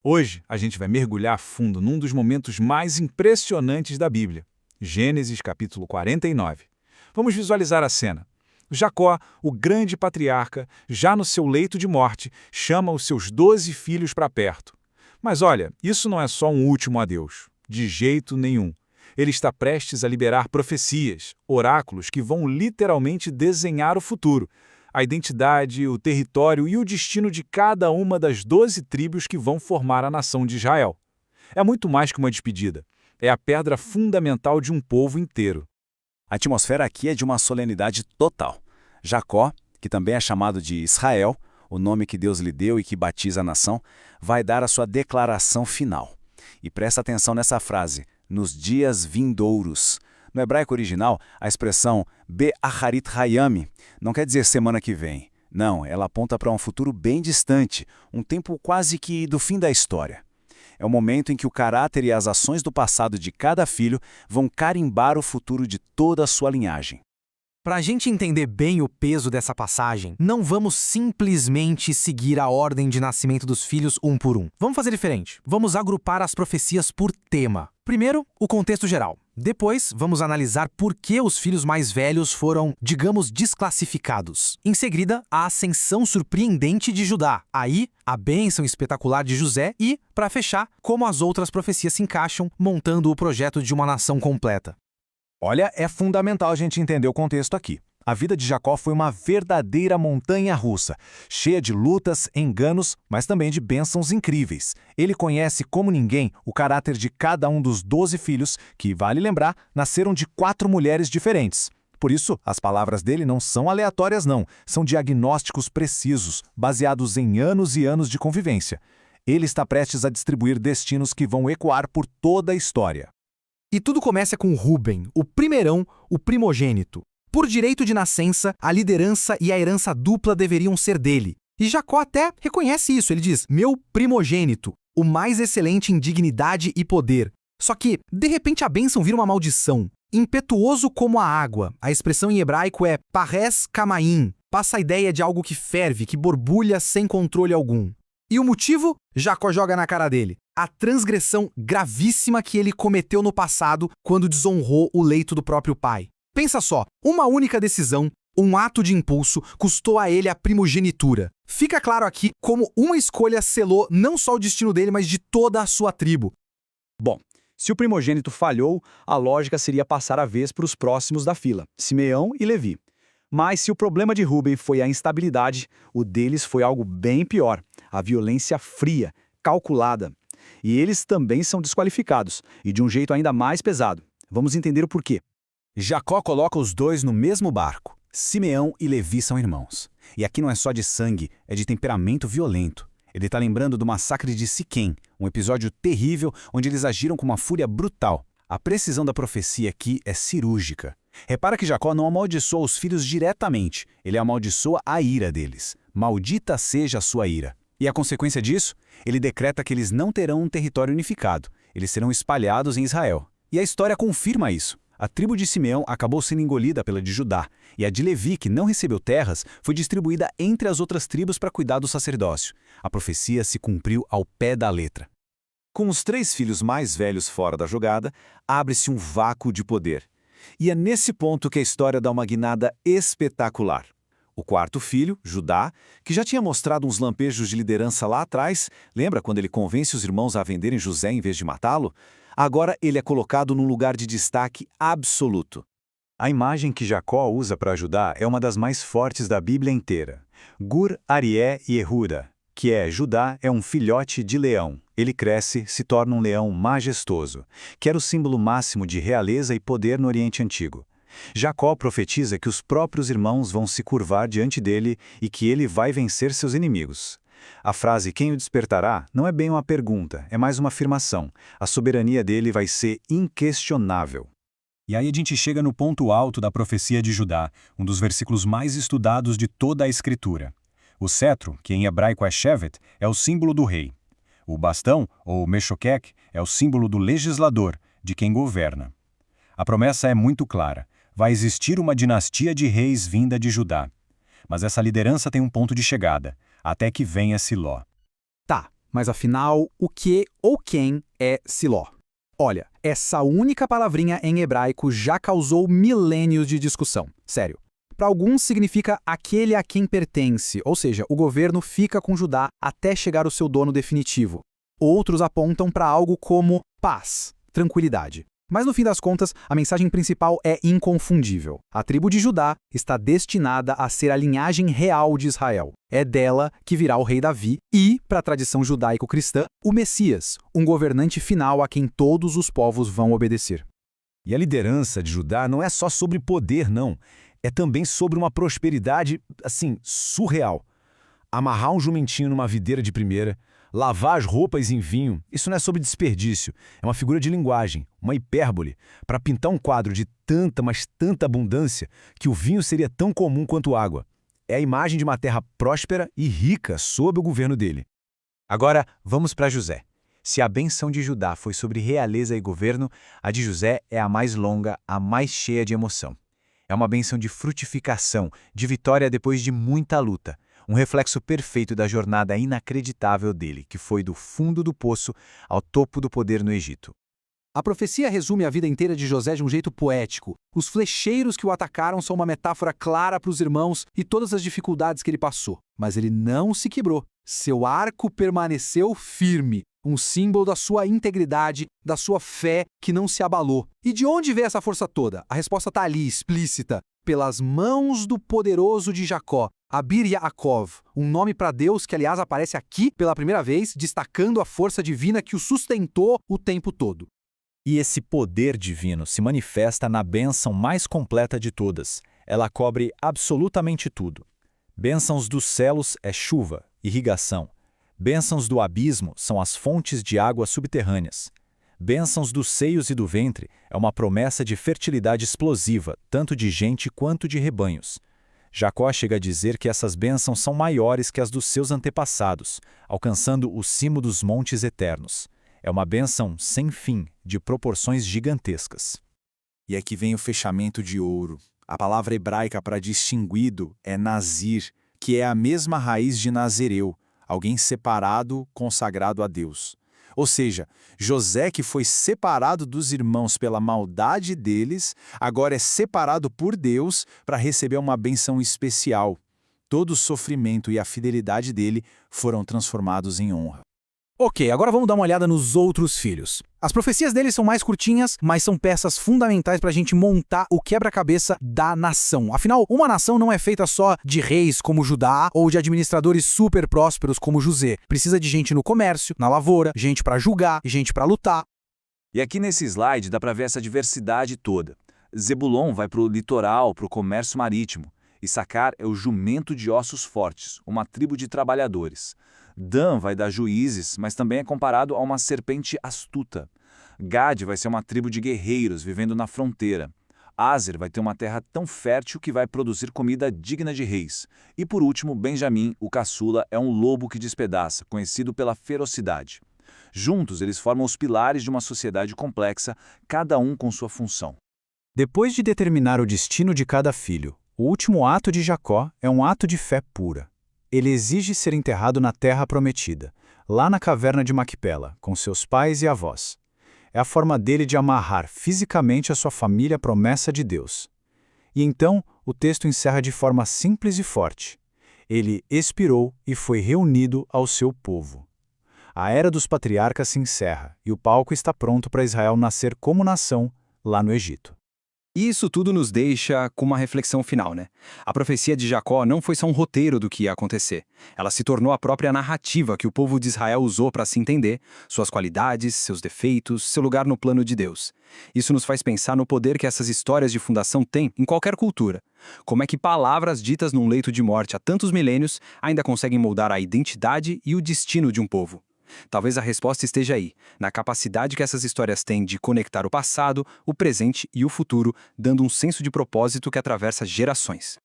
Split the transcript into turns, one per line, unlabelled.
Hoje, a gente vai mergulhar a fundo num dos momentos mais impressionantes da Bíblia, Gênesis capítulo 49. Vamos visualizar a cena. Jacó, o grande patriarca, já no seu leito de morte, chama os seus 12 filhos para perto. Mas olha, isso não é só um último adeus. De jeito nenhum. Ele está prestes a liberar profecias, oráculos que vão literalmente desenhar o futuro, a identidade, o território e o destino de cada uma das 12 tribos que vão formar a nação de Israel. É muito mais que uma despedida. É a pedra fundamental de um povo inteiro.
A atmosfera aqui é de uma solenidade total. Jacó, que também é chamado de Israel, o nome que Deus lhe deu e que batiza a nação, vai dar a sua declaração final. E presta atenção nessa frase, nos dias vindouros. No hebraico original, a expressão Be'aharit Hayami não quer dizer semana que vem. Não, ela aponta para um futuro bem distante, um tempo quase que do fim da história. É o momento em que o caráter e as ações do passado de cada filho vão carimbar o futuro de toda a sua linhagem.
Para a gente entender bem o peso dessa passagem, não vamos simplesmente seguir a ordem de nascimento dos filhos um por um. Vamos fazer diferente. Vamos agrupar as profecias por tema. Primeiro, o contexto geral. Depois, vamos analisar por que os filhos mais velhos foram, digamos, desclassificados. Em seguida, a ascensão surpreendente de Judá. Aí, a bênção espetacular de José e, para fechar, como as outras profecias se encaixam, montando o projeto de uma nação completa.
Olha, é fundamental a gente entender o contexto aqui. A vida de Jacó foi uma verdadeira montanha-russa, cheia de lutas, enganos, mas também de bênçãos incríveis. Ele conhece como ninguém o caráter de cada um dos 12 filhos, que, vale lembrar, nasceram de 4 mulheres diferentes. Por isso, as palavras dele não são aleatórias não, são diagnósticos precisos, baseados em anos e anos de convivência. Ele está prestes a distribuir destinos que vão ecoar por toda a história.
E tudo começa com Rúben, o primeirão, o primogênito. Por direito de nascença, a liderança e a herança dupla deveriam ser dele. E Jacó até reconhece isso, ele diz, meu primogênito, o mais excelente em dignidade e poder. Só que, de repente, a bênção vira uma maldição. Impetuoso como a água, a expressão em hebraico é parés kamaim, passa a ideia de algo que ferve, que borbulha sem controle algum. E o motivo? Jacó joga na cara dele. A transgressão gravíssima que ele cometeu no passado quando desonrou o leito do próprio pai. Pensa só, uma única decisão, um ato de impulso, custou a ele a primogenitura. Fica claro aqui como uma escolha selou não só o destino dele, mas de toda a sua tribo.
Bom, se o primogênito falhou, a lógica seria passar a vez para os próximos da fila, Simeão e Levi. Mas se o problema de Rúben foi a instabilidade, o deles foi algo bem pior, a violência fria, calculada. E eles também são desqualificados, e de um jeito ainda mais pesado. Vamos entender o porquê.
Jacó coloca os dois no mesmo barco. Simeão e Levi são irmãos. E aqui não é só de sangue, é de temperamento violento. Ele está lembrando do massacre de Siquém, um episódio terrível onde eles agiram com uma fúria brutal. A precisão da profecia aqui é cirúrgica. Repara que Jacó não amaldiçoa os filhos diretamente, ele amaldiçoa a ira deles. Maldita seja a sua ira. E a consequência disso? Ele decreta que eles não terão um território unificado, eles serão espalhados em Israel. E a história confirma isso. A tribo de Simeão acabou sendo engolida pela de Judá, e a de Levi, que não recebeu terras, foi distribuída entre as outras tribos para cuidar do sacerdócio. A profecia se cumpriu ao pé da letra.
Com os 3 filhos mais velhos fora da jogada, abre-se um vácuo de poder. E é nesse ponto que a história dá uma guinada espetacular. O 4º filho, Judá, que já tinha mostrado uns lampejos de liderança lá atrás, lembra quando ele convence os irmãos a venderem José em vez de matá-lo? Agora ele é colocado num lugar de destaque absoluto. A imagem que Jacó usa para Judá é uma das mais fortes da Bíblia inteira. Gur, Arié e Ehura, que é Judá é um filhote de leão. Ele cresce, se torna um leão majestoso, que era o símbolo máximo de realeza e poder no Oriente Antigo. Jacó profetiza que os próprios irmãos vão se curvar diante dele e que ele vai vencer seus inimigos. A frase "quem o despertará" não é bem uma pergunta, é mais uma afirmação. A soberania dele vai ser inquestionável.
E aí a gente chega no ponto alto da profecia de Judá, um dos versículos mais estudados de toda a Escritura. O cetro, que em hebraico é shevet, é o símbolo do rei. O bastão, ou meshoquek, é o símbolo do legislador, de quem governa. A promessa é muito clara. Vai existir uma dinastia de reis vinda de Judá. Mas essa liderança tem um ponto de chegada, até que venha Siló.
Tá, Mas afinal, o que ou quem é Siló? Olha, essa única palavrinha em hebraico já causou milênios de discussão. Sério. Para alguns significa aquele a quem pertence, ou seja, o governo fica com Judá até chegar o seu dono definitivo. Outros apontam para algo como paz, tranquilidade. Mas no fim das contas, a mensagem principal é inconfundível. A tribo de Judá está destinada a ser a linhagem real de Israel. É dela que virá o rei Davi e, para a tradição judaico-cristã, o Messias, um governante final a quem todos os povos vão obedecer.
E a liderança de Judá não é só sobre poder, não. É também sobre uma prosperidade, assim, surreal. Amarrar um jumentinho numa videira de primeira, lavar as roupas em vinho, isso não é sobre desperdício, é uma figura de linguagem, uma hipérbole, para pintar um quadro de tanta, mas tanta abundância que o vinho seria tão comum quanto água. É a imagem de uma terra próspera e rica sob o governo dele.
Agora, vamos para José. Se a bênção de Judá foi sobre realeza e governo, a de José é a mais longa, a mais cheia de emoção. É uma bênção de frutificação, de vitória depois de muita luta. Um reflexo perfeito da jornada inacreditável dele, que foi do fundo do poço ao topo do poder no Egito.
A profecia resume a vida inteira de José de um jeito poético. Os flecheiros que o atacaram são uma metáfora clara para os irmãos e todas as dificuldades que ele passou. Mas ele não se quebrou. Seu arco permaneceu firme, um símbolo da sua integridade, da sua fé que não se abalou. E de onde veio essa força toda? A resposta está ali, explícita. Pelas mãos do poderoso de Jacó, Abir Yaakov, um nome para Deus que, aliás, aparece aqui pela primeira vez, destacando a força divina que o sustentou o tempo todo.
E esse poder divino se manifesta na bênção mais completa de todas. Ela cobre absolutamente tudo. Bênçãos dos céus é chuva, irrigação. Bênçãos do abismo são as fontes de águas subterrâneas. Bênçãos dos seios e do ventre é uma promessa de fertilidade explosiva, tanto de gente quanto de rebanhos. Jacó chega a dizer que essas bênçãos são maiores que as dos seus antepassados, alcançando o cimo dos montes eternos. É uma bênção sem fim, de proporções gigantescas.
E aqui vem o fechamento de ouro. A palavra hebraica para distinguido é nazir, que é a mesma raiz de nazireu, alguém separado, consagrado a Deus. Ou seja, José, que foi separado dos irmãos pela maldade deles, agora é separado por Deus para receber uma bênção especial. Todo o sofrimento e a fidelidade dele foram transformados em honra.
Ok, agora vamos dar uma olhada nos outros filhos. As profecias deles são mais curtinhas, mas são peças fundamentais para a gente montar o quebra-cabeça da nação. Afinal, uma nação não é feita só de reis como Judá ou de administradores super prósperos como José. Precisa de gente no comércio, na lavoura, gente para julgar e gente para lutar.
E aqui nesse slide dá para ver essa diversidade toda. Zebulon vai para o litoral, para o comércio marítimo. Issacar é o jumento de ossos fortes, uma tribo de trabalhadores. Dan vai dar juízes, mas também é comparado a uma serpente astuta. Gad vai ser uma tribo de guerreiros vivendo na fronteira. Aser vai ter uma terra tão fértil que vai produzir comida digna de reis. E por último, Benjamim, o caçula, é um lobo que despedaça, conhecido pela ferocidade. Juntos, eles formam os pilares de uma sociedade complexa, cada um com sua função.
Depois de determinar o destino de cada filho, o último ato de Jacó é um ato de fé pura. Ele exige ser enterrado na terra prometida, lá na caverna de Macpela, com seus pais e avós. É a forma dele de amarrar fisicamente a sua família à promessa de Deus. E então, o texto encerra de forma simples e forte. Ele expirou e foi reunido ao seu povo. A era dos patriarcas se encerra e o palco está pronto para Israel nascer como nação lá no Egito.
E isso tudo nos deixa com uma reflexão final, né? A profecia de Jacó não foi só um roteiro do que ia acontecer. Ela se tornou a própria narrativa que o povo de Israel usou para se entender, suas qualidades, seus defeitos, seu lugar no plano de Deus. Isso nos faz pensar no poder que essas histórias de fundação têm em qualquer cultura. Como é que palavras ditas num leito de morte há tantos milênios ainda conseguem moldar a identidade e o destino de um povo? Talvez a resposta esteja aí, na capacidade que essas histórias têm de conectar o passado, o presente e o futuro, dando um senso de propósito que atravessa gerações.